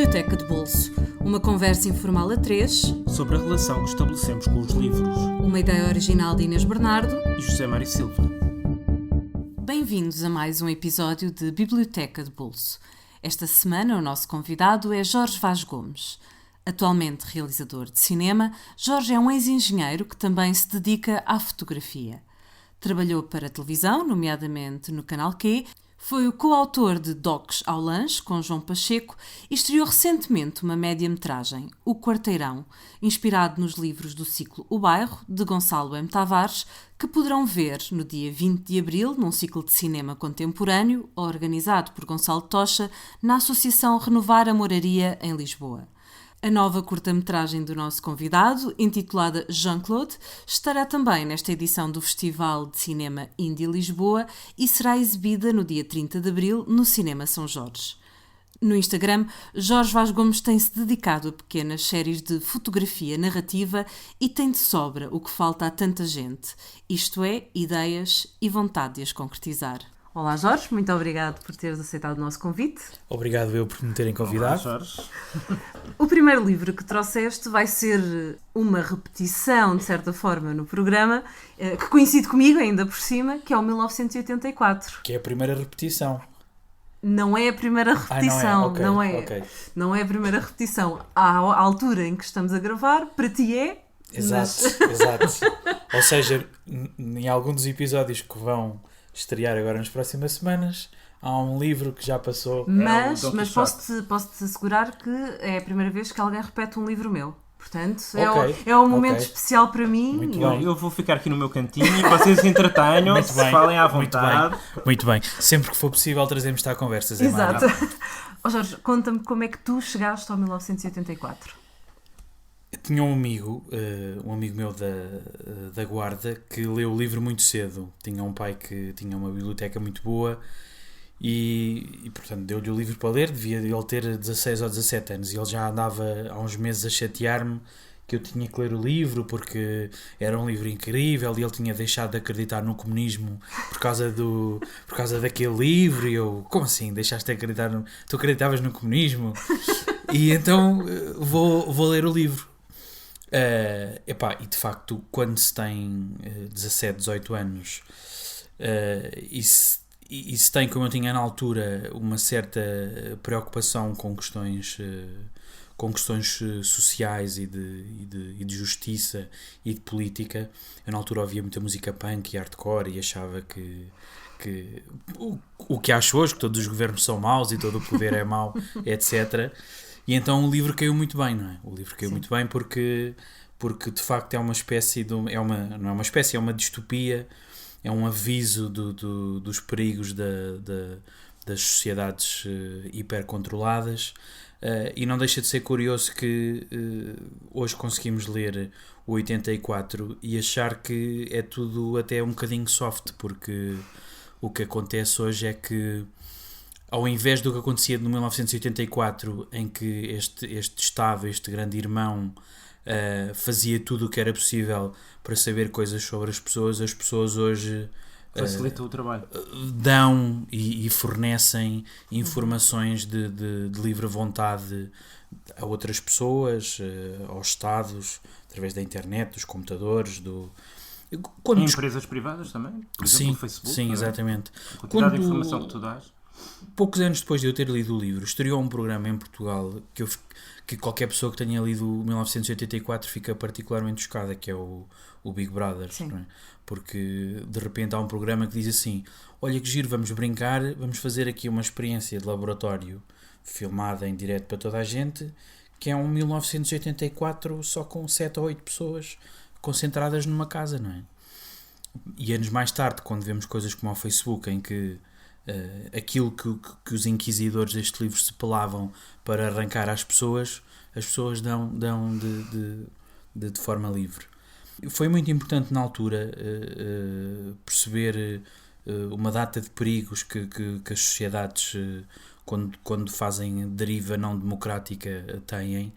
Biblioteca de Bolso, uma conversa informal a três sobre a relação que estabelecemos com os livros. Uma ideia original de Inês Bernardo E José Mário Silva. Bem-vindos a mais um episódio de Biblioteca de Bolso. Esta semana o nosso convidado é Jorge Vaz Gomes. Atualmente realizador de cinema, Jorge é um ex-engenheiro que também se dedica à fotografia. Trabalhou para a televisão, nomeadamente no Canal Q, foi o coautor de Docs ao Lanche, com João Pacheco, e estreou recentemente uma média-metragem, O Quarteirão, inspirado nos livros do ciclo O Bairro, de Gonçalo M. Tavares, que poderão ver no dia 20 de abril, num ciclo de cinema contemporâneo, organizado por Gonçalo Tocha, na Associação Renovar a Moraria, em Lisboa. A nova curta-metragem do nosso convidado, intitulada Jean-Claude, estará também nesta edição do Festival de Cinema Indie Lisboa e será exibida no dia 30 de abril no Cinema São Jorge. No Instagram, Jorge Vaz Gomes tem-se dedicado a pequenas séries de fotografia narrativa e tem de sobra o que falta a tanta gente, isto é, ideias e vontade de as concretizar. Olá Jorge, muito obrigado por teres aceitado o nosso convite. Obrigado eu por me terem convidado. Olá, Jorge. O primeiro livro que trouxeste vai ser uma repetição, de certa forma, no programa, que coincide comigo ainda por cima, que é o 1984. Que é a primeira repetição. Não é a primeira repetição, não é? Ok. Não é a primeira repetição. À altura em que estamos a gravar, para ti é... Exato. Ou seja, em alguns dos episódios que vão estrear agora nas próximas semanas, há um livro que já passou. Mas posso-te assegurar que é a primeira vez que alguém repete um livro meu. Portanto, é um momento especial para mim. Muito bem. Eu vou ficar aqui no meu cantinho e vocês se entretenham, se falem à vontade. Muito bem. Sempre que for possível trazemos-te à conversas. Exato. Jorge, conta-me como é que tu chegaste ao 1984. Tinha um amigo meu da Guarda, que leu o livro muito cedo. Tinha um pai que tinha uma biblioteca muito boa e portanto, deu-lhe o livro para ler. Devia ele ter 16 ou 17 anos e ele já andava há uns meses a chatear-me que eu tinha que ler o livro porque era um livro incrível e ele tinha deixado de acreditar no comunismo por causa daquele livro. E eu, como assim? Deixaste de acreditar Tu acreditavas no comunismo? E então vou ler o livro. E de facto, quando se tem 17, 18 anos e se tem, como eu tinha na altura, uma certa preocupação com questões sociais e de justiça e de política, eu na altura ouvia muita música punk e hardcore e achava que o que acho hoje, que todos os governos são maus e todo o poder é mau, etc. E então o livro caiu muito bem, não é? O livro caiu Sim. muito bem porque de facto é uma espécie de... não é uma espécie, é uma distopia, é um aviso dos perigos das sociedades hipercontroladas, e não deixa de ser curioso que hoje conseguimos ler o 84 e achar que é tudo até um bocadinho soft, porque o que acontece hoje é que, ao invés do que acontecia no 1984, em que este Estado, este grande irmão, fazia tudo o que era possível para saber coisas sobre as pessoas hoje facilitam o trabalho, dão e fornecem informações de livre vontade a outras pessoas, aos Estados, através da internet, dos computadores, empresas privadas também, por exemplo, o Facebook. Sim, exatamente. A quantidade de informação que tu dás. Poucos anos depois de eu ter lido o livro, estreou um programa em Portugal que qualquer pessoa que tenha lido 1984 fica particularmente chocada, que é o Big Brother, não é? Porque de repente há um programa que diz assim: olha que giro, vamos brincar, vamos fazer aqui uma experiência de laboratório filmada em direto para toda a gente, que é um 1984 só com 7 ou 8 pessoas concentradas numa casa, não é? E anos mais tarde, quando vemos coisas como o Facebook, em que aquilo que os inquisidores deste livro se pelavam para arrancar às pessoas, as pessoas dão de forma livre. Foi muito importante na altura perceber uma data de perigos que as sociedades, quando fazem deriva não democrática, têm,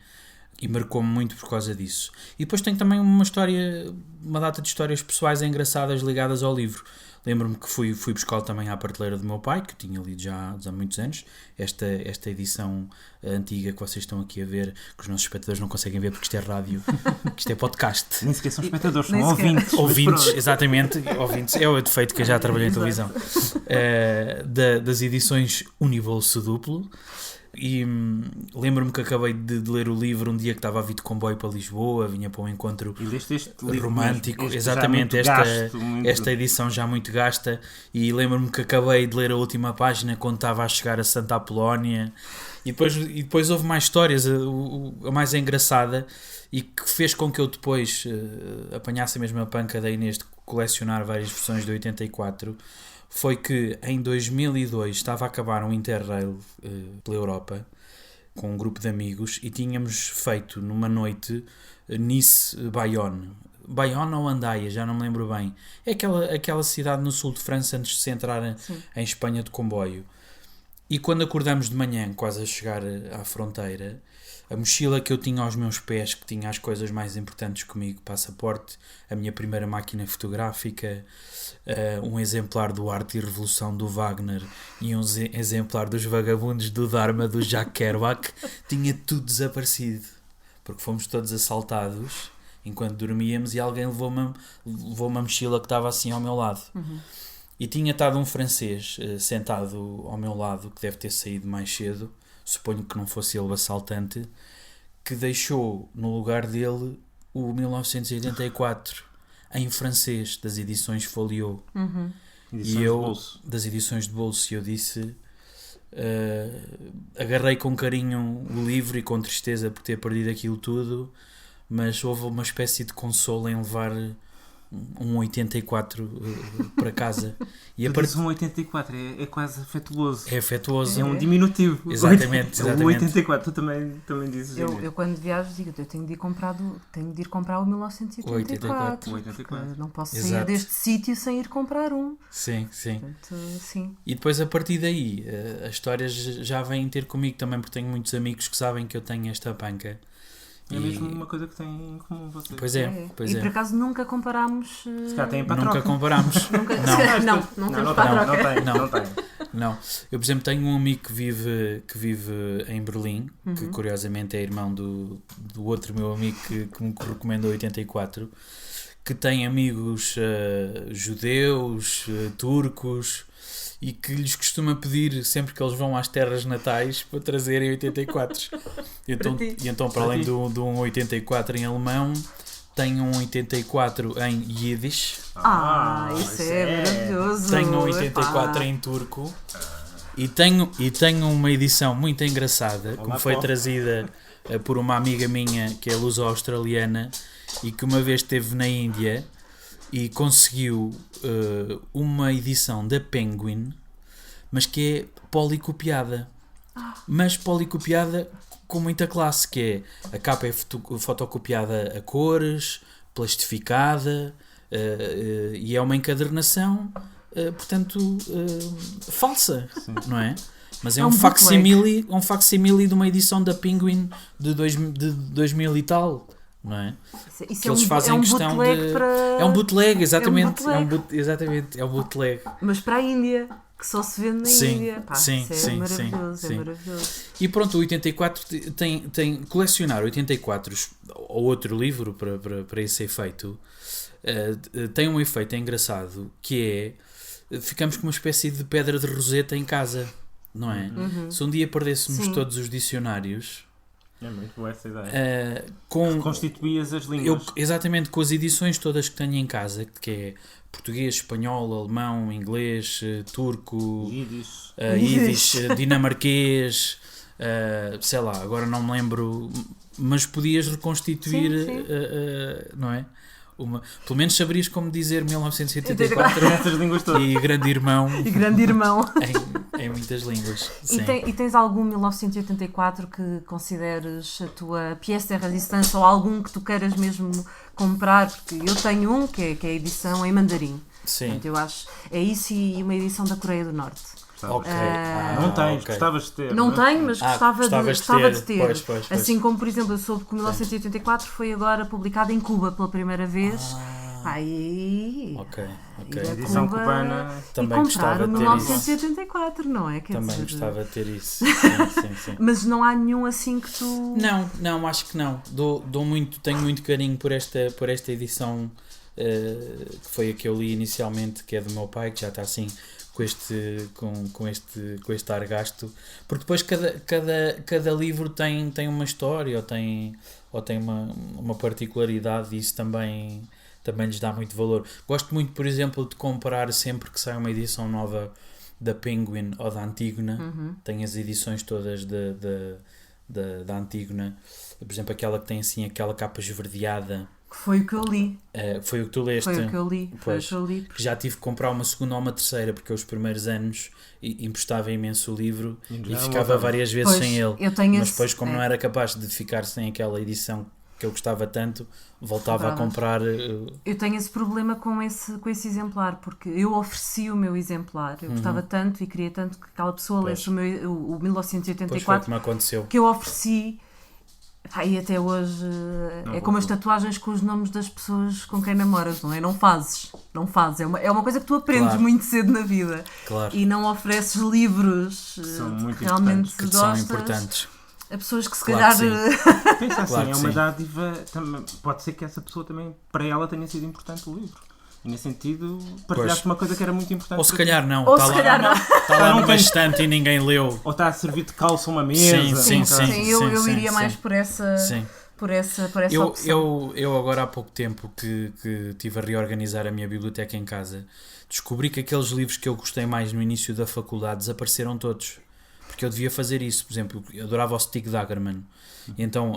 e marcou-me muito por causa disso. E depois tem também uma data de histórias pessoais engraçadas ligadas ao livro. Lembro-me que fui buscar também à prateleira do meu pai, que tinha lido já há muitos anos, esta edição antiga que vocês estão aqui a ver, que os nossos espectadores não conseguem ver porque isto é rádio, que isto é podcast. Nem sequer são espectadores, são ouvintes. Ouvintes, exatamente, ouvintes. É o defeito que eu já trabalhei em televisão. Das edições Unibolso Duplo. E lembro-me que acabei de ler o livro um dia que estava a vir de comboio para Lisboa, vinha para um encontro romântico, exatamente, esta edição já muito gasta, e lembro-me que acabei de ler a última página quando estava a chegar a Santa Apolónia, e depois houve mais histórias, a mais engraçada, e que fez com que eu depois apanhasse a mesma panca da Inês de colecionar várias versões de 84, foi que em 2002 estava a acabar um Interrail pela Europa com um grupo de amigos e tínhamos feito numa noite Nice-Bayonne. Bayonne ou Andaia, já não me lembro bem. É aquela cidade no sul de França antes de se entrar em Espanha de comboio. E quando acordamos de manhã, quase a chegar à fronteira, a mochila que eu tinha aos meus pés, que tinha as coisas mais importantes comigo, passaporte, a minha primeira máquina fotográfica, um exemplar do Arte e Revolução do Wagner e um exemplar dos Vagabundos do Dharma do Jack Kerouac, tinha tudo desaparecido, porque fomos todos assaltados enquanto dormíamos e alguém levou uma mochila que estava assim ao meu lado. E tinha estado um francês sentado ao meu lado, que deve ter saído mais cedo, suponho que não fosse ele o assaltante, que deixou no lugar dele o 1984 em francês, das edições Folio. Das edições de bolso, e eu disse, agarrei com carinho o livro e com tristeza por ter perdido aquilo tudo, mas houve uma espécie de consolo em levar um 84 para casa. E um 84 é quase afetuoso. É afetuoso. É um diminutivo. Exatamente. O 84, tu também dizes. Eu quando viajo digo, eu tenho de ir comprar o 1984. Não posso sair deste sítio sem ir comprar um. Sim. Portanto, sim. E depois a partir daí as histórias já vêm ter comigo também, porque tenho muitos amigos que sabem que eu tenho esta panca. É mesmo uma coisa que têm em comum vocês. Pois é. E por acaso nunca comparámos. Se calhar têm para nunca troca. comparámos. Não temos para a troca. Não. Eu, por exemplo, tenho um amigo que vive em Berlim, que curiosamente é irmão do outro meu amigo que me recomendou 84, que tem amigos judeus, turcos, e que lhes costuma pedir sempre que eles vão às terras natais para trazerem 84. E então para além de um 84 em alemão, tenho um 84 em Yiddish. Isso é maravilhoso. Tenho um 84 em turco. E tenho uma edição muito engraçada que me foi trazida por uma amiga minha que é luso-australiana e que uma vez esteve na Índia e conseguiu uma edição da Penguin, mas que é policopiada. Mas policopiada com muita classe, que é a capa é fotocopiada a cores, plastificada, e é uma encadernação, portanto, falsa, não é? Mas é um facsimile de uma edição da Penguin de 2000 e tal. Não é? Isso eles fazem questão de... É um bootleg, exatamente. É um bootleg. Mas para a Índia, que só se vende na Índia. Sim. É maravilhoso. E pronto, o 84 tem colecionar 84 ou outro livro para esse efeito. Tem um efeito engraçado que é, ficamos com uma espécie de pedra de roseta em casa, não é? Se um dia perdêssemos todos os dicionários... É muito boa essa ideia. Constituías as línguas. Exatamente, com as edições todas que tenho em casa, que é português, espanhol, alemão, inglês, turco, Yiddish, dinamarquês, sei lá, agora não me lembro, mas podias reconstituir, não é? Pelo menos saberias como dizer 1984 e Grande Irmão em muitas línguas. E tens algum 1984 que consideres a tua pièce de résistance ou algum que tu queiras mesmo comprar? Porque eu tenho um que é a edição em mandarim. Sim. Portanto, eu acho é isso e uma edição da Coreia do Norte. Não tens, gostavas de ter. Não tenho, mas gostava de ter. Pois. Assim como, por exemplo, eu soube que o 1984 foi agora publicado em Cuba pela primeira vez Aí. Ok. A edição cubana. Também gostava de ter 1984, não é? Também gostava de ter isso. Sim. Mas não há nenhum assim que tu... Não, acho que não. Tenho muito carinho por esta edição, que foi a que eu li inicialmente, que é do meu pai, que já está assim com este ar gasto, porque depois cada livro tem uma história ou tem uma particularidade, e isso também lhes dá muito valor. Gosto muito, por exemplo, de comprar sempre que sai uma edição nova da Penguin ou da Antígona. Tenho as edições todas da Antígona, por exemplo, aquela que tem assim aquela capa esverdeada. Foi o que eu li. Foi o que tu leste. Foi o que eu li. Já tive que comprar uma segunda ou uma terceira, porque eu os primeiros anos emprestava imenso o livro e ficava várias vezes sem ele. Mas depois, como não era capaz de ficar sem aquela edição que eu gostava tanto, voltava a comprar. Eu tenho esse problema com esse exemplar, porque eu ofereci o meu exemplar. Eu gostava tanto e queria tanto que aquela pessoa lesse o 1984. Pois foi como aconteceu. Que eu ofereci. E até hoje é como as tatuagens com os nomes das pessoas com quem namoras, não é? Não fazes. É uma coisa que tu aprendes muito cedo na vida. Claro. E não ofereces livros que realmente que são importantes a pessoas que se calhar... Pensa assim, é uma dádiva. Pode ser que essa pessoa também, para ela, tenha sido importante o livro. E nesse sentido, partilhaste uma coisa que era muito importante. Ou se calhar não. Ou se calhar não. Está lá numa estante e ninguém leu. Ou está a servir de calça uma mesa. Sim. Eu iria mais por essa... Sim. Por essa opção. Eu agora há pouco tempo que estive a reorganizar a minha biblioteca em casa, descobri que aqueles livros que eu gostei mais no início da faculdade desapareceram todos. Porque eu devia fazer isso. Por exemplo, eu adorava o Stig Dagerman. E então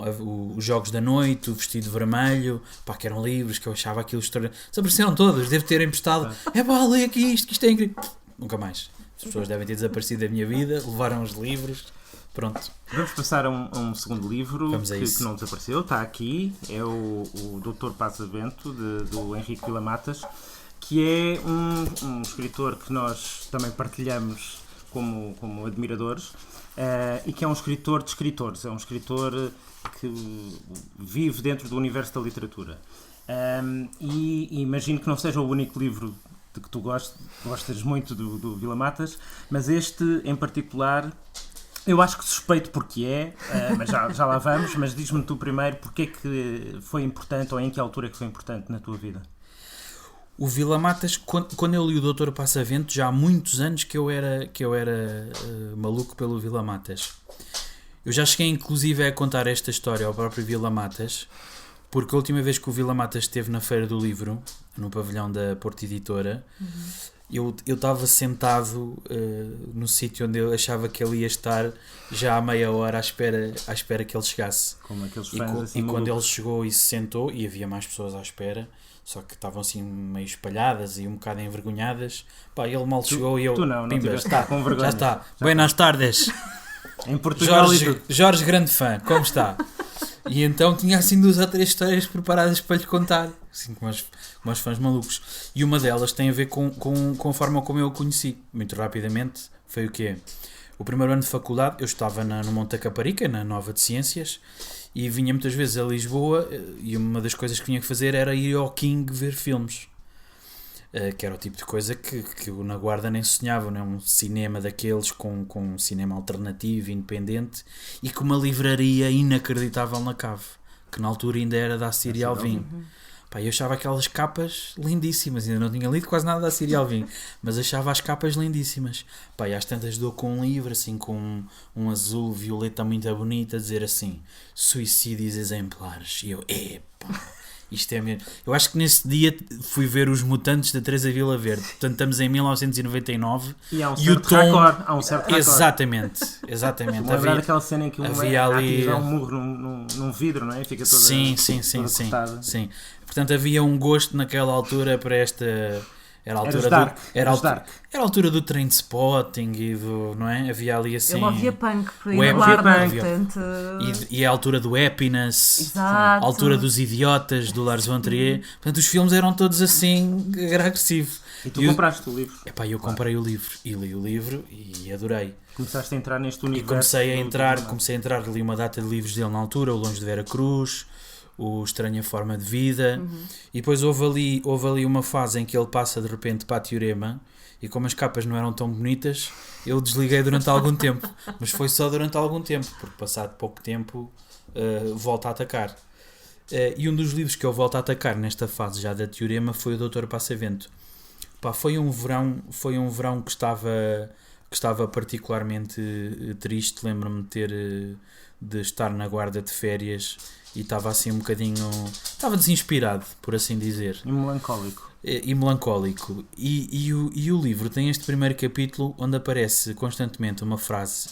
os Jogos da Noite, o Vestido Vermelho, que eram livros que eu achava aquilo extraordinário. Desapareceram todos, devo ter emprestado. Lê aqui isto, que isto é incrível. Nunca mais. As pessoas devem ter desaparecido da minha vida, levaram os livros. Pronto. Vamos passar a um segundo livro que não desapareceu, está aqui. É o Doutor Paz Avento, do Henrique Vila-Matas, que é um escritor que nós também partilhamos como admiradores. E que é um escritor de escritores, é um escritor que vive dentro do universo da literatura. E imagino que não seja o único livro de que tu gostas muito do Vila-Matas, mas este em particular, eu acho que suspeito porque mas já lá vamos, mas diz-me tu primeiro porque é que foi importante, ou em que altura é que foi importante na tua vida? O Vila-Matas, quando eu li o Doutor Passavento, já há muitos anos que eu era maluco pelo Vila-Matas. Eu já cheguei inclusive a contar esta história ao próprio Vila-Matas, porque a última vez que o Vila-Matas esteve na Feira do Livro, no pavilhão da Porto Editora, eu estava sentado no sítio onde eu achava que ele ia estar já há meia hora à espera que ele chegasse. Como aqueles fãs assim e quando ele chegou e se sentou, e havia mais pessoas à espera, só que estavam assim meio espalhadas e um bocado envergonhadas. Ele mal chegou e eu... Tu não está com vergonha. Já está. Buenas tardes. Em Portugal Jorge, grande fã, como está? E então tinha assim 2 ou 3 histórias preparadas para lhe contar, assim como os fãs malucos. E uma delas tem a ver com a forma como eu o conheci. Muito rapidamente, foi o quê? O primeiro ano de faculdade, eu estava no Monte da Caparica, na Nova de Ciências, e vinha muitas vezes a Lisboa, e uma das coisas que tinha que fazer era ir ao King ver filmes. Que era o tipo de coisa que eu na Guarda nem sonhava, não é? Um cinema daqueles com um cinema alternativo, independente, e com uma livraria inacreditável na Cave, que na altura ainda era da Assíria Alvim. Eu achava aquelas capas lindíssimas, ainda não tinha lido quase nada da Assíria Alvim, mas achava as capas lindíssimas. E às tantas dou com um livro assim, com um azul violeta muito bonito, a dizer assim, suicídios exemplares, e eu, isto é mesmo. Eu acho que nesse dia fui ver Os Mutantes da Teresa Vila Verde. Portanto, estamos em 1999. E há um certo raccord. Exatamente. Havia aquela cena em que havia ali um murro num vidro, não é? Fica toda, sim. Portanto, havia um gosto naquela altura para esta... Era a altura do Trainspotting e do, não é? Havia ali assim... Ele ouvia punk por aí na Guarda, portanto... E a altura do Happiness, exato, a altura dos Idiotas, do Lars von Trier. Portanto, os filmes eram todos assim, agressivos. E tu compraste o livro? Eu comprei o livro e li o livro e adorei. Começaste a entrar neste universo? Comecei a entrar, li uma data de livros dele na altura, O Longe de Vera Cruz, o Estranha Forma de Vida, e depois houve ali uma fase em que ele passa de repente para a Teorema, e como as capas não eram tão bonitas, eu desliguei durante algum tempo, mas foi só durante algum tempo, porque passado pouco tempo volta a atacar. E um dos livros que eu volto a atacar nesta fase já da Teorema foi o Doutor Passavento. Foi um verão que estava particularmente triste. Lembro-me de estar na guarda de férias e estava assim um bocadinho... Estava desinspirado, por assim dizer. E melancólico. E melancólico. E o livro tem este primeiro capítulo onde aparece constantemente uma frase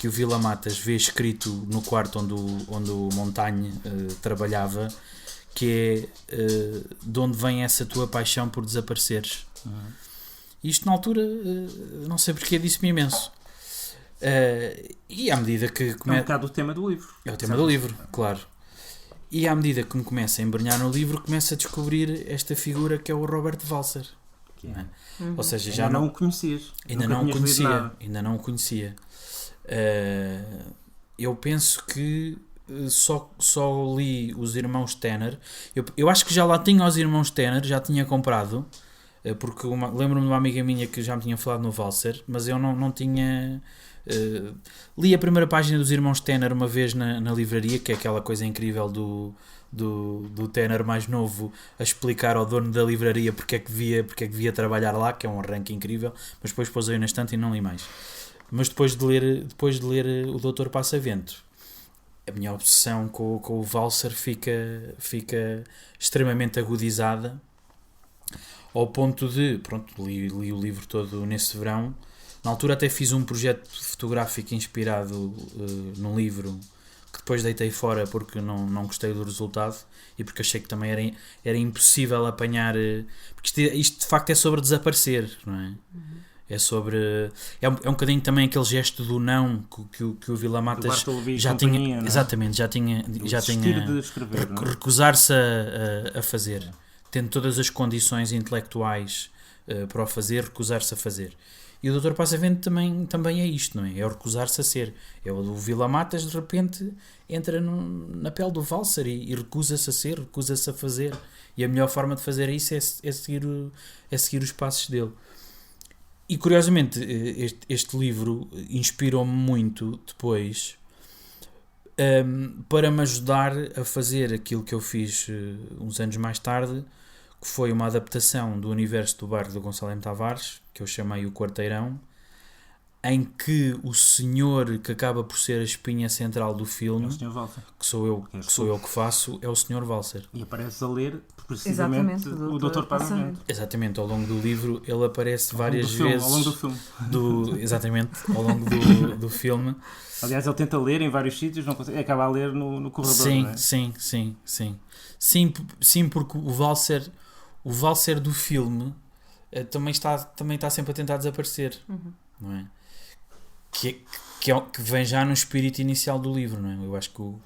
que o Vila Matas vê escrito no quarto onde o Montagne trabalhava, que é de onde vem essa tua paixão por desapareceres. Isto na altura, não sei porque, disse-me imenso. E à medida que... É um bocado o tema do livro. É o tema do livro, claro. E à medida que me começa a embrenhar no livro, começo a descobrir esta figura que é o Robert Walser. É. Ou seja, já não o conhecias. Ainda não o conhecia. Eu penso que só li os Irmãos Tanner. Eu acho que já lá tinha os Irmãos Tanner, já tinha comprado, porque lembro-me de uma amiga minha que já me tinha falado no Walser, mas eu não tinha... li a primeira página dos Irmãos Tanner uma vez na livraria, que é aquela coisa incrível do Tanner mais novo a explicar ao dono da livraria porque é que devia trabalhar lá, que é um arranque incrível, mas depois pôs-o na estante e não li mais. Mas depois de ler o Doutor Passavento, a minha obsessão com o Walser fica extremamente agudizada, ao ponto de, li o livro todo nesse verão. Na altura até fiz um projeto fotográfico inspirado num livro que depois deitei fora porque não gostei do resultado e porque achei que também era impossível apanhar, porque isto de facto é sobre desaparecer, não é? É sobre... É um bocadinho também aquele gesto do não que o Vila Matas já tinha... Exatamente, já tinha recusar-se a fazer. Tendo todas as condições intelectuais para o fazer, recusar-se a fazer. E o Doutor Passavento também é isto, não é? É o recusar-se a ser. É o do Vila Matas, de repente, entra na pele do Walser e recusa-se a ser, recusa-se a fazer. E a melhor forma de fazer isso é seguir os passos dele. E curiosamente, este livro inspirou-me muito depois para me ajudar a fazer aquilo que eu fiz uns anos mais tarde, que foi uma adaptação do universo do bairro do Gonçalo M. Tavares, que eu chamei O Quarteirão, em que o senhor que acaba por ser a espinha central do filme, é o Sr. Walser, que sou eu que faço, é o Sr. Walser. E aparece a ler precisamente o Dr. Passavento. Exatamente, ao longo do livro ele aparece várias vezes. Ao longo do filme. Exatamente, ao longo do filme. Aliás, ele tenta ler em vários sítios, não consegue, acaba a ler no corredor. Sim, não é? Sim, porque o Walser do filme também está sempre a tentar desaparecer, não é? Que vem já no espírito inicial do livro, não é? Eu acho que o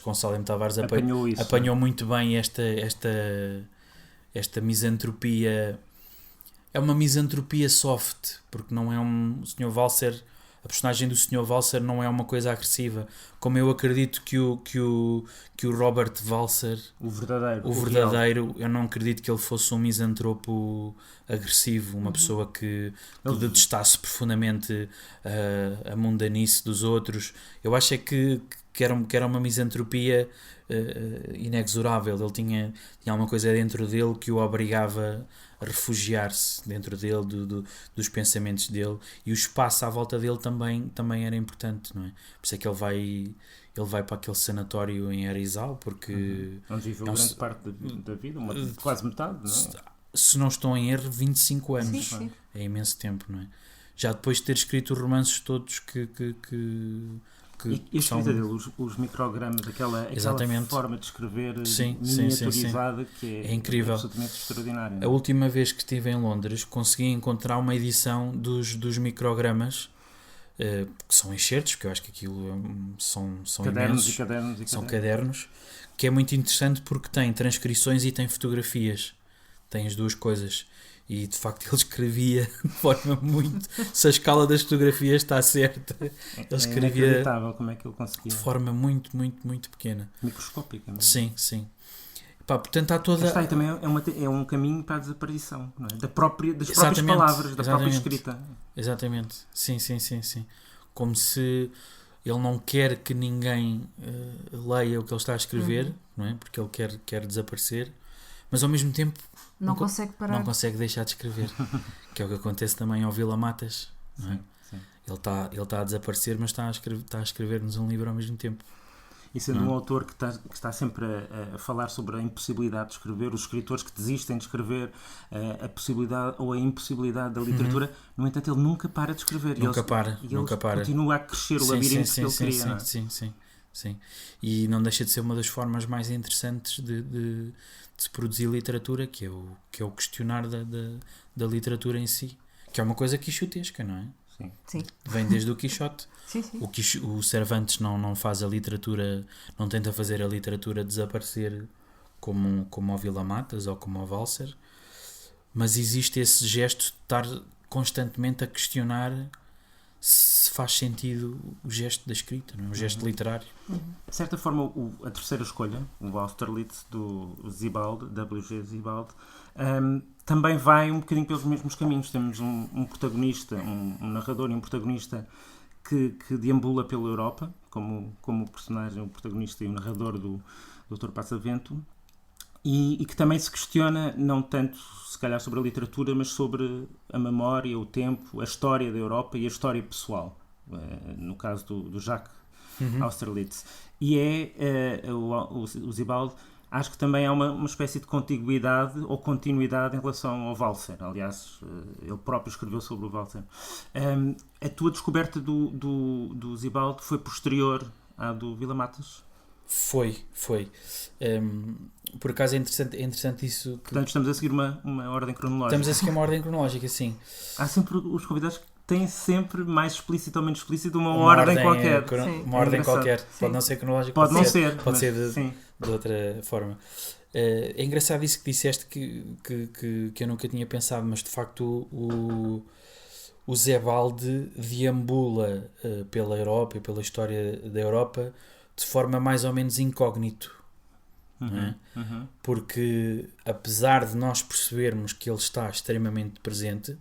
Gonçalo M. Tavares apanhou muito bem esta misantropia. É uma misantropia soft, porque não é o Sr. Walser. A personagem do Sr. Walser não é uma coisa agressiva, como eu acredito que o Robert Walser, o verdadeiro, eu não acredito que ele fosse um misantropo agressivo, uma pessoa que detestasse profundamente a mundanice dos outros. Eu acho que era uma misantropia inexorável. Ele tinha alguma coisa dentro dele que o obrigava a refugiar-se dentro dele, dos pensamentos dele, e o espaço à volta dele também era importante, não é? Por isso é que ele vai para aquele sanatório em Arizal, porque... Onde viveu grande parte da vida, quase metade, não é? Se não estou em erro, 25 anos. Sim. É imenso tempo, não é? Já depois de ter escrito os romances todos que e a escrita dele, os microgramas, aquela forma de escrever miniaturizada, que é incrível. Absolutamente extraordinária. A última vez que estive em Londres consegui encontrar uma edição dos microgramas, que são enxertos, porque eu acho que aquilo são cadernos imensos, são cadernos, que é muito interessante porque tem transcrições e tem fotografias, tem as duas coisas. E de facto ele escrevia de forma muito... Se a escala das fotografias está certa, ele escrevia como é que ele conseguia. De forma muito, muito, muito pequena. Microscópica, não é? Sim, sim. Pá, portanto há toda... E também é um caminho para a desaparição, não é? Das próprias palavras, da própria escrita. Exatamente. Sim. Como se ele não quer que ninguém leia o que ele está a escrever, não é? Porque ele quer desaparecer, mas ao mesmo tempo não consegue parar. Não consegue deixar de escrever. Que é o que acontece também ao Vila Matas, não é? Sim. Ele está a desaparecer, mas está a escrever-nos um livro ao mesmo tempo. E sendo um autor que está sempre a falar sobre a impossibilidade de escrever, os escritores que desistem de escrever, a possibilidade ou a impossibilidade da literatura, no entanto ele nunca para de escrever. Nunca para. Continua a crescer o labirinto que ele cria. Sim. E não deixa de ser uma das formas mais interessantes de se produzir literatura, que é o questionar da literatura em si, que é uma coisa quixotesca, não é? Sim. Vem desde o Quixote. Sim. O Cervantes não faz a literatura, não tenta fazer a literatura desaparecer como o Vila Matas ou como o Walser, mas existe esse gesto de estar constantemente a questionar se faz sentido o gesto da escrita, não é? O gesto literário. De certa forma, a terceira escolha, o Austerlitz do Sebald, W.G. Sebald, também vai um bocadinho pelos mesmos caminhos. Temos um protagonista, um narrador e um protagonista que deambula pela Europa, como o personagem, o protagonista e o narrador do Dr. Passavento, e que também se questiona, não tanto se calhar sobre a literatura, mas sobre a memória, o tempo, a história da Europa e a história pessoal, no caso do Jacques Austerlitz. E o Sebald, acho que também há uma espécie de contiguidade ou continuidade em relação ao Walser. Aliás, ele próprio escreveu sobre o Walser. A tua descoberta do Sebald foi posterior à do Vila Matas? Foi. Por acaso é interessante isso. Portanto, estamos a seguir uma ordem cronológica. Estamos a seguir uma ordem cronológica, sim. Há sempre os convidados que têm sempre mais explícito ou menos explícito uma ordem qualquer. Uma ordem qualquer. Sim. Pode não ser cronológica, pode ser de outra forma. É engraçado isso que disseste que eu nunca tinha pensado, mas de facto o Sebald deambula pela Europa e pela história da Europa de forma mais ou menos incógnito, não é? Porque apesar de nós percebermos que ele está extremamente presente,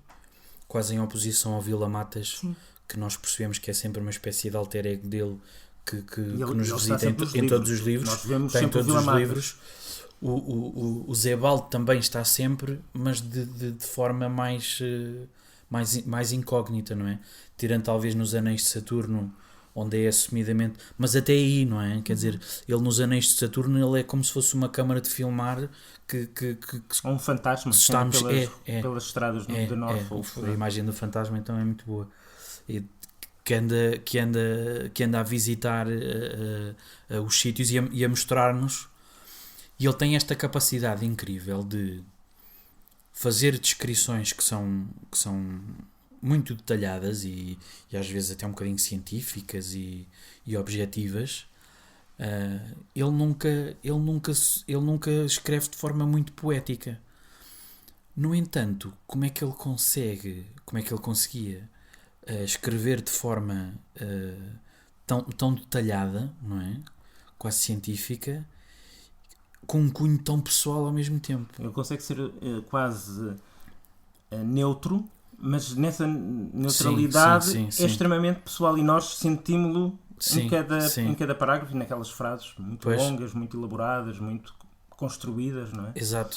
quase em oposição ao Vila Matas, que nós percebemos que é sempre uma espécie de alter ego dele que nos visita em todos os livros, nós vemos sempre todos os livros. O Sebald também está sempre, mas de forma mais incógnita, não é? Tirando talvez nos Anéis de Saturno, onde é assumidamente... Mas até aí, não é? Quer dizer, ele nos Anéis de Saturno ele é como se fosse uma câmara de filmar que um fantasma estamos, pelas estradas de Norfolk. A imagem do fantasma então é muito boa. Que anda a visitar os sítios e a mostrar-nos. E ele tem esta capacidade incrível de fazer descrições que são muito detalhadas e às vezes até um bocadinho científicas e objetivas. Ele nunca escreve de forma muito poética. No entanto, como é que ele conseguia escrever de forma tão detalhada, não é? Quase científica, com um cunho tão pessoal ao mesmo tempo? Ele consegue ser quase neutro, mas nessa neutralidade sim. É extremamente pessoal e nós sentimos-lo em cada parágrafo e naquelas frases muito longas, muito elaboradas, muito construídas, não é? Exato.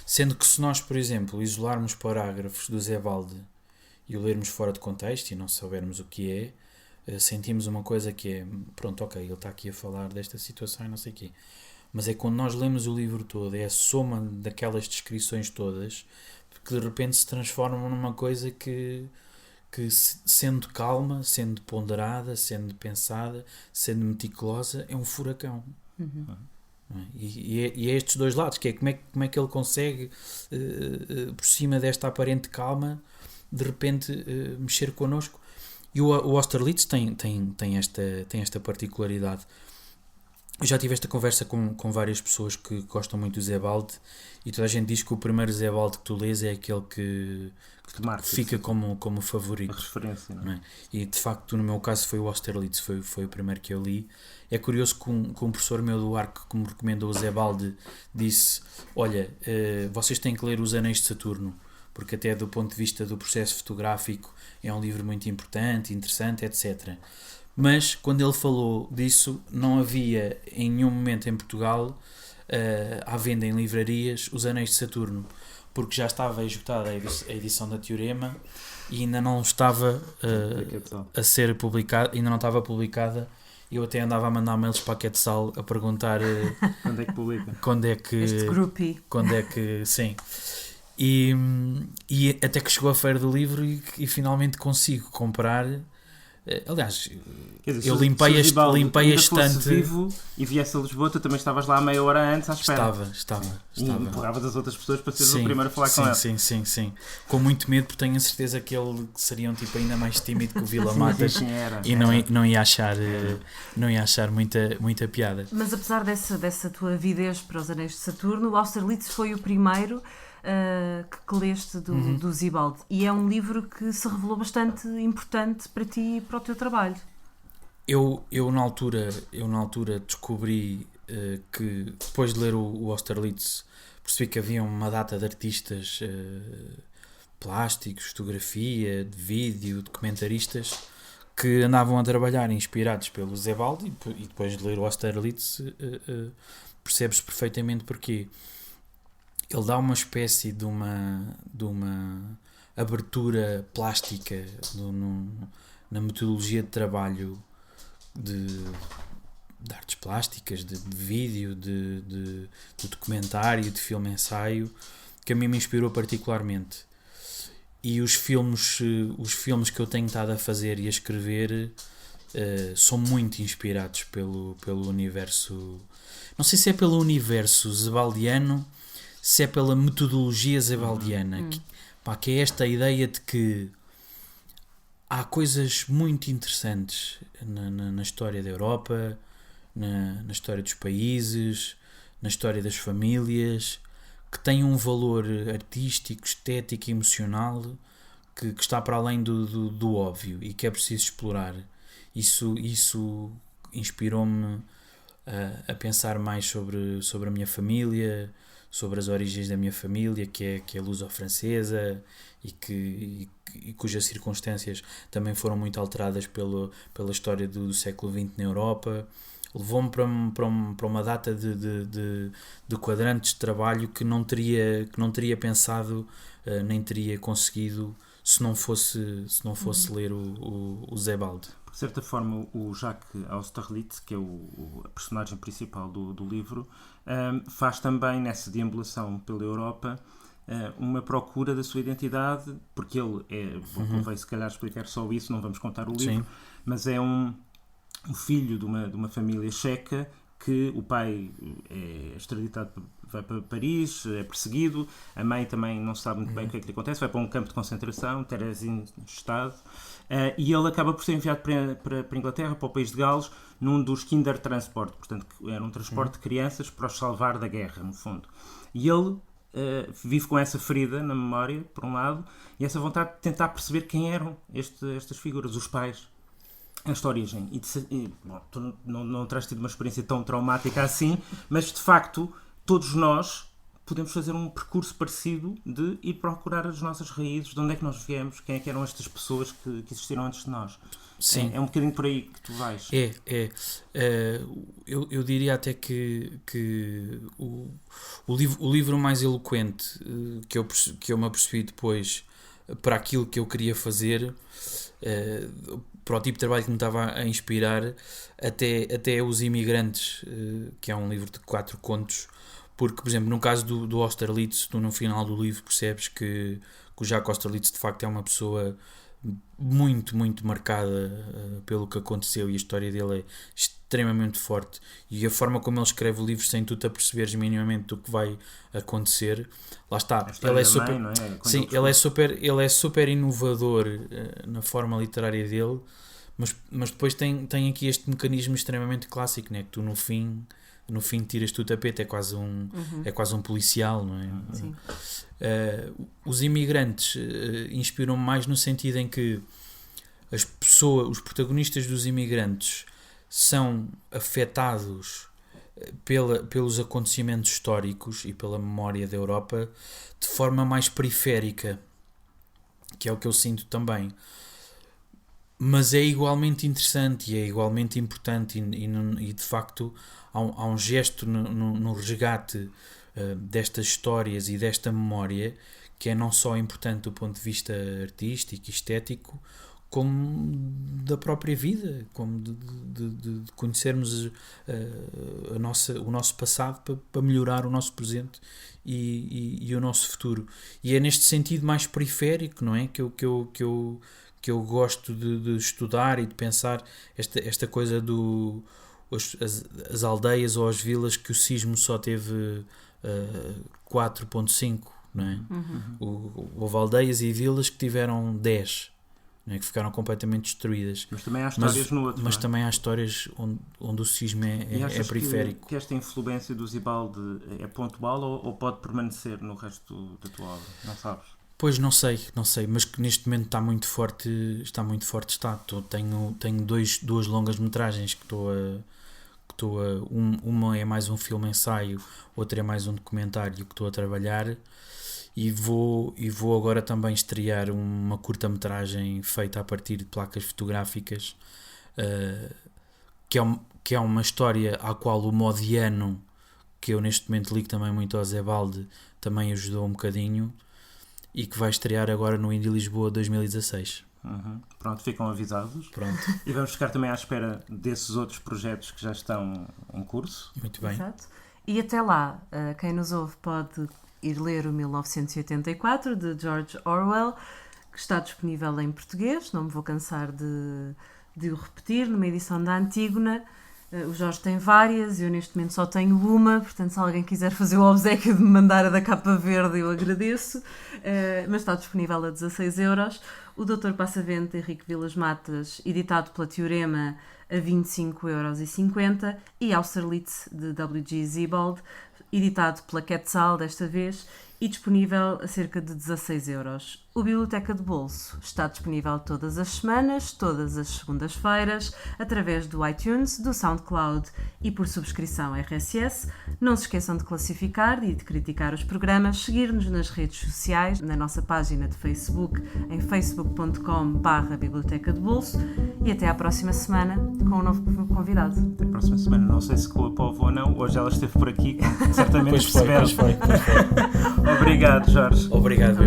Sendo que se nós, por exemplo, isolarmos parágrafos do Sebald e o lermos fora de contexto e não soubermos o que é, sentimos uma coisa que é, pronto, ok, ele está aqui a falar desta situação e não sei o quê. Mas é quando nós lemos o livro todo, é a soma daquelas descrições todas que de repente se transformam numa coisa que sendo calma, sendo ponderada, sendo pensada, sendo meticulosa, é um furacão. E é estes dois lados, que é como é que ele consegue, por cima desta aparente calma, de repente mexer connosco. E o Austerlitz tem esta particularidade. Eu já tive esta conversa com várias pessoas que gostam muito do Zebalde, e toda a gente diz que o primeiro Zebalde que tu lês é aquele que fica como favorito. A referência, não é? E de facto, no meu caso, foi o Austerlitz, foi o primeiro que eu li. É curioso que um professor meu do ARC, que me recomendou o Zebalde, disse: olha, vocês têm que ler Os Anéis de Saturno, porque até do ponto de vista do processo fotográfico é um livro muito importante, interessante, etc. Mas quando ele falou disso, não havia em nenhum momento em Portugal à venda em livrarias Os Anéis de Saturno, porque já estava esgotada a edição da Teorema e ainda não estava a ser publicada, ainda não estava publicada. Eu até andava a mandar mails para a Quetzal a perguntar quando é que publica? Este groupie. Quando é que, sim. E até que chegou a feira do livro e finalmente consigo comprar. Aliás, dizer, eu limpei a estante. Se vivo e viesse a Lisboa, tu também estavas lá meia hora antes à espera. Estava. E empurravas as outras pessoas para seres o primeiro a falar com ele. Sim. Com muito medo, porque tenho a certeza que ele seria um tipo ainda mais tímido que o Vila Matas e não ia achar muita piada. Mas apesar dessa tua avidez para Os Anéis de Saturno, o Austerlitz foi o primeiro que leste do Zebalde, e é um livro que se revelou bastante importante para ti e para o teu trabalho. Eu na altura descobri que depois de ler o Austerlitz percebi que havia uma data de artistas plásticos, fotografia, de vídeo, documentaristas que andavam a trabalhar inspirados pelo Zebalde, e depois de ler o Austerlitz percebes perfeitamente porquê. Ele dá uma espécie de uma abertura plástica na metodologia de trabalho de artes plásticas, de vídeo, de documentário, de filme-ensaio, que a mim me inspirou particularmente. E os filmes que eu tenho estado a fazer e a escrever são muito inspirados pelo universo. Não sei se é pelo universo zebaldiano, se é pela metodologia zebaldiana, que é esta ideia de que há coisas muito interessantes na história da Europa, na história dos países, na história das famílias, que têm um valor artístico, estético e emocional que está para além do óbvio e que é preciso explorar. Isso inspirou-me a pensar mais sobre a minha família, sobre as origens da minha família, que é luso-francesa e cujas circunstâncias também foram muito alteradas pela história do século XX na Europa. Levou-me para uma data de quadrantes de trabalho que não teria pensado, nem teria conseguido se não fosse ler o Zebalde. De certa forma, o Jacques Austerlitz, que é a personagem principal do livro, faz também, nessa deambulação pela Europa, uma procura da sua identidade, porque ele convém se calhar explicar só isso, não vamos contar o livro. Sim. Mas é um filho de uma família checa, que o pai é extraditado, vai para Paris, é perseguido, a mãe também não sabe muito bem o que é que lhe acontece, vai para um campo de concentração, Theresienstadt, e ele acaba por ser enviado para a Inglaterra, para o país de Gales, num dos Kindertransport, portanto era um transporte de crianças para os salvar da guerra, no fundo. E ele vive com essa ferida na memória, por um lado, e essa vontade de tentar perceber quem eram estas figuras, os pais, esta origem. Bom, tu não terás tido uma experiência tão traumática assim, mas de facto todos nós podemos fazer um percurso parecido de ir procurar as nossas raízes, de onde é que nós viemos, quem é que eram estas pessoas que existiram antes de nós. Sim. É um bocadinho por aí que tu vais. Eu diria até que o livro mais eloquente que eu me apercebi depois para aquilo que eu queria fazer, para o tipo de trabalho que me estava a inspirar, até Os Imigrantes, que é um livro de 4 contos, porque, por exemplo, no caso do Austerlitz, tu no final do livro percebes que o Jacques Austerlitz de facto é uma pessoa muito, muito marcada pelo que aconteceu, e a história dele é extremamente forte, e a forma como ele escreve o livro sem tu te aperceberes minimamente do que vai acontecer, lá está, ele é super, mãe, não é? sim, ele é super inovador na forma literária dele, Mas depois tem aqui este mecanismo extremamente clássico, né? Que tu no fim tiras-te o tapete, é quase um policial, não é? Sim. Os imigrantes inspiram-me mais no sentido em que os protagonistas dos imigrantes são afetados pelos acontecimentos históricos e pela memória da Europa de forma mais periférica, que é o que eu sinto também. Mas é igualmente interessante e é igualmente importante e de facto há um gesto no resgate destas histórias e desta memória que é não só importante do ponto de vista artístico e estético, como da própria vida, como de conhecermos o nosso passado para melhorar o nosso presente e o nosso futuro. E é neste sentido mais periférico, não é? Que eu gosto de estudar e de pensar esta coisa as aldeias ou as vilas que o sismo só teve 4.5, não é? Houve aldeias e vilas que tiveram 10, não é? Que ficaram completamente destruídas. Mas também há histórias no outro. Mas também há histórias onde o sismo é periférico. Que esta influência do Zibaldi é pontual ou pode permanecer no resto da tua obra? Não sabes? Pois não sei, mas que neste momento está muito forte. Tenho duas longas metragens que uma é mais um filme ensaio, outra é mais um documentário que estou a trabalhar, e vou agora também estrear uma curta-metragem feita a partir de placas fotográficas, que é uma história à qual o Modiano, que eu neste momento ligo também muito ao Zebalde, também ajudou um bocadinho, e que vai estrear agora no Indie Lisboa 2016. Pronto, ficam avisados. Pronto. E vamos ficar também à espera desses outros projetos que já estão em curso. Muito bem. Exato. E até lá, quem nos ouve pode ir ler o 1984 de George Orwell, que está disponível em português, não me vou cansar de o repetir, numa edição da Antígona. O Jorge tem várias, eu neste momento só tenho uma, portanto se alguém quiser fazer o obséquio de me mandar a da capa verde eu agradeço, mas está disponível a 16€. O Doutor Passavento, Henrique Vilas Matas, editado pela Teorema, a 25,50€, e Austerlitz, de W.G. Sebald, editado pela Quetzal desta vez, e disponível a cerca de 16€. O Biblioteca de Bolso está disponível todas as semanas, todas as segundas-feiras, através do iTunes, do SoundCloud e por subscrição RSS. Não se esqueçam de classificar e de criticar os programas, seguir-nos nas redes sociais, na nossa página de Facebook, em facebook.com/Biblioteca de Bolso, e até à próxima semana com um novo convidado. Até à próxima semana, não sei se com a povo ou não, hoje ela esteve por aqui, certamente Pois foi. Obrigado, Jorge. Obrigado.